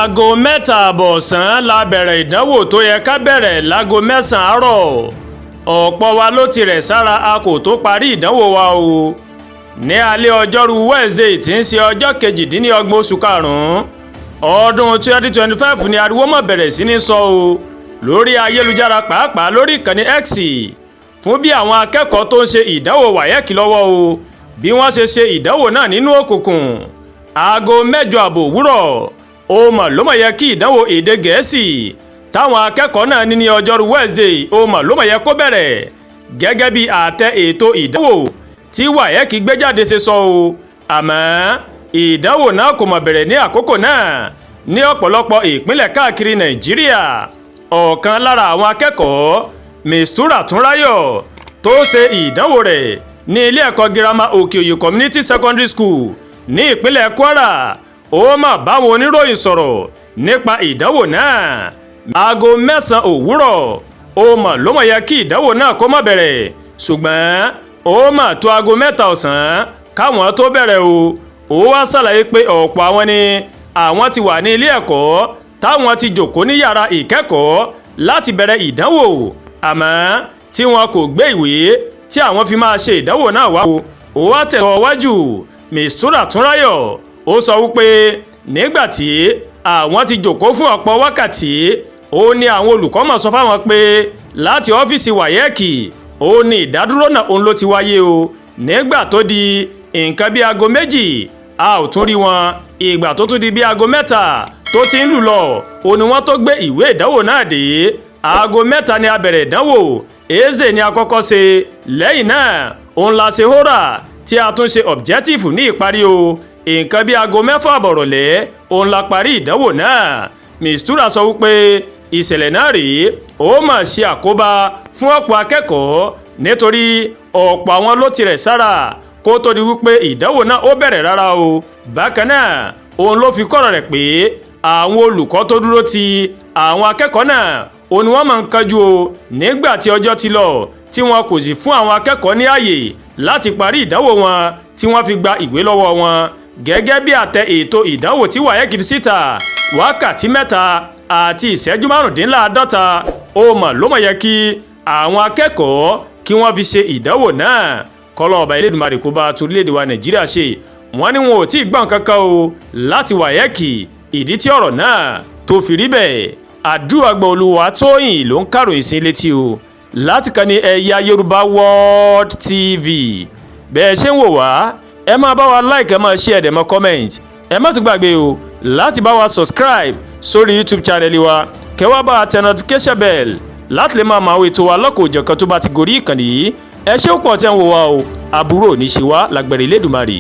aago 3:30 ọ̀sán la bẹ̀rẹ̀ ìdánwò tó yẹ ká bẹ̀rẹ̀ láago 9 àárọ̀. ọ̀pọ̀ wa ló ti rẹ̀ sára a kò tó parí ìdánwò wa o. ní alẹ́ ọjọ́rú Wednesday tí ń ṣe ọjọ́ 28 oṣù karùn-ún ọdún 2025 ni ariwo mọ̀ bẹ̀rẹ̀ sí ní sọ o lórí ayélujára pàápàá lórí ìkànnì X fún bí àwọn akẹ́kọ̀ọ́ tó ń ṣe ìdánwò WAEC lọ́wọ́ o bí wọ́n ṣe ìdánwò náà nínú òkùnkùn. aago 8:30 òwúrọ̀ ó mọ̀ ló mọ̀ yẹ kí ìdánwò èdè Gẹ̀ẹ́sì táwọn akẹ́kọ̀ọ́ náà ní ní ọjọ́rú Wednesday ó mọ̀ ló mọ̀ yẹ kó bẹ̀rẹ̀ gẹ́gẹ́ bí àtẹ ètò ìdánwò tí WAEC gbé jáde ṣe sọ o. àmọ́ ìdánwò náà kò mọ̀ bẹ̀rẹ̀ ní àkókò náà ní ọ̀pọ̀lọpọ̀ ìpínlẹ̀ káàkiri Nàìjíríà. ọ̀kan lára àwọn akẹ́kọ̀ọ́ Mistura Túnráyọ̀ tó ṣe ìdánwò rẹ̀ ní ilé ẹ̀kọ́ girama Òkè-Òyè Community Secondary School ní ìpínlẹ̀ Kwara ó mà báwọn oníròyìn sọ̀rọ̀ nípa ìdánwò náà. aago 9 òwúrọ̀ ó mà ló mọ̀ yẹ kí ìdánwò náà kó má bẹ̀rẹ̀ ṣùgbọ́n ó mà tó aago 3 ọ̀sán káwọn tó bẹ̀rẹ̀ o. ó wá ṣàlàyé pé ọ̀pọ̀ àwọn ni àwọn ti wà ní ilé ẹ̀kọ́ táwọn ti jòkó ní yàrá ìkẹ́kọ̀ọ́ láti bẹ̀rẹ̀ ìdánwò àmọ́ tí wọn kò gbé ìwé tí àwọn fi máa ṣe ìdánwò náà wá o. ó wá tẹ̀sọ̀ wájú Mistura Túnráyọ̀ ó sọ wípé nígbà tí àwọn ti jòkó fún ọ̀pọ̀ wákàtí ó ní àwọn olùkọ́ mọ̀ sọ fáwọn pé láti ọ́fíìsì WAEC ó ní ìdádúró náà òun ló ti wáyé o. nígbà tó di nǹkan bí aago 2 a ò tún rí wọn. ìgbà tó tún di bí aago 3 tó ti ń lù lọ ó ní wọ́n tó gbé ìwé ìdánwò náà dé. aago 3 ni a bẹ̀rẹ̀ ìdánwò Eze ni a kọ́kọ́ ṣe lẹ́yìn náà òun la ṣe hórà tí a tún ṣe objective ní ìparí o. nǹkan bí aago 6 àbọ̀rọ̀lẹ́ òun la parí ìdánwò náà. Mistura sọ wípé ìṣẹ̀lẹ̀ náà rèé ó mà ṣe àkóbá fún ọ̀pọ̀ akẹ́kọ̀ọ́ nítorí ọ̀pọ̀ àwọn ló ti rẹ̀ sára kó tó di wípé ìdánwò náà ó bẹ̀rẹ̀ rárá o. bákan náà òun ló fi kọ́rọ̀ rẹ̀ pé àwọn olùkọ́ tó dúró ti àwọn akẹ́kọ̀ọ́ náà òun ni wọ́n máa ń kánjú o nígbà tí ọjọ́ ti lọ tí wọn kò sì fún àwọn akẹ́kọ̀ọ́ ní ààyè láti parí ìdánwò wọn tí wọ́n fi gba ìwé lọ́wọ́ wọn. gẹ́gẹ́ bí àtẹ ètò ìdánwò tí WAEC síta wákàtí 3 àti ìṣẹ́jú 55 ó mà ló mọ̀ yẹ kí àwọn akẹ́kọ̀ọ́ kí wọ́n fi ṣe ìdánwò náà. kọ́lọ́ ọba Elédùmarè kó bá torílẹ̀-èdè wa Nàìjíríà ṣe. wọ́n ní wọn ò tí ì gbọ́n kankan o láti WAEC ìdí tí ọ̀rọ̀ náà tó fi rí bẹ́ẹ̀. Àdúràgbà Olúwatóyìn ló ń kàròyìn sí létí o láti kàn ní Ẹ̀yà Yorùbá World TV. bẹ́ẹ̀ ṣe ń wò wá ẹ máa bá wa like ẹ máa share ẹ máa comment ẹ má tún gbàgbé o láti bá wa subscribe sórí YouTube channel wa kẹwàá bá tẹ notification bell láti lè máa máa ètò wa lọ́kọ̀ọ́jọ̀kan tó bá ti gorí ìkànnì yìí. ẹ ṣé pọ̀ tẹ́ ń wò wá o àbúrò ní ṣe wá lágbẹ̀rẹ̀ Elédùmarè.